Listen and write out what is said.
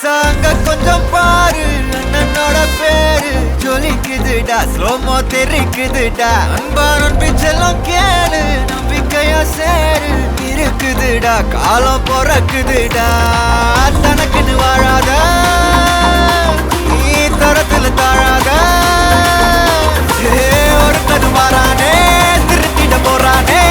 சாங்க கொஞ்சம் பாரு அண்ணனோட பேரு ஜொலிக்குதுடா ஸ்லோமோ தெரிக்குதுடா அன்பானன் பிச்செல்லாம் கேளு நம்பிக்கையா சேரு இருக்குதுடா காலம் பொறக்குதுடா தனக்குன்னு வாழாத நீ தரத்துல தாழாத ஒருத்தது மாறானே திருட்டிட போறானே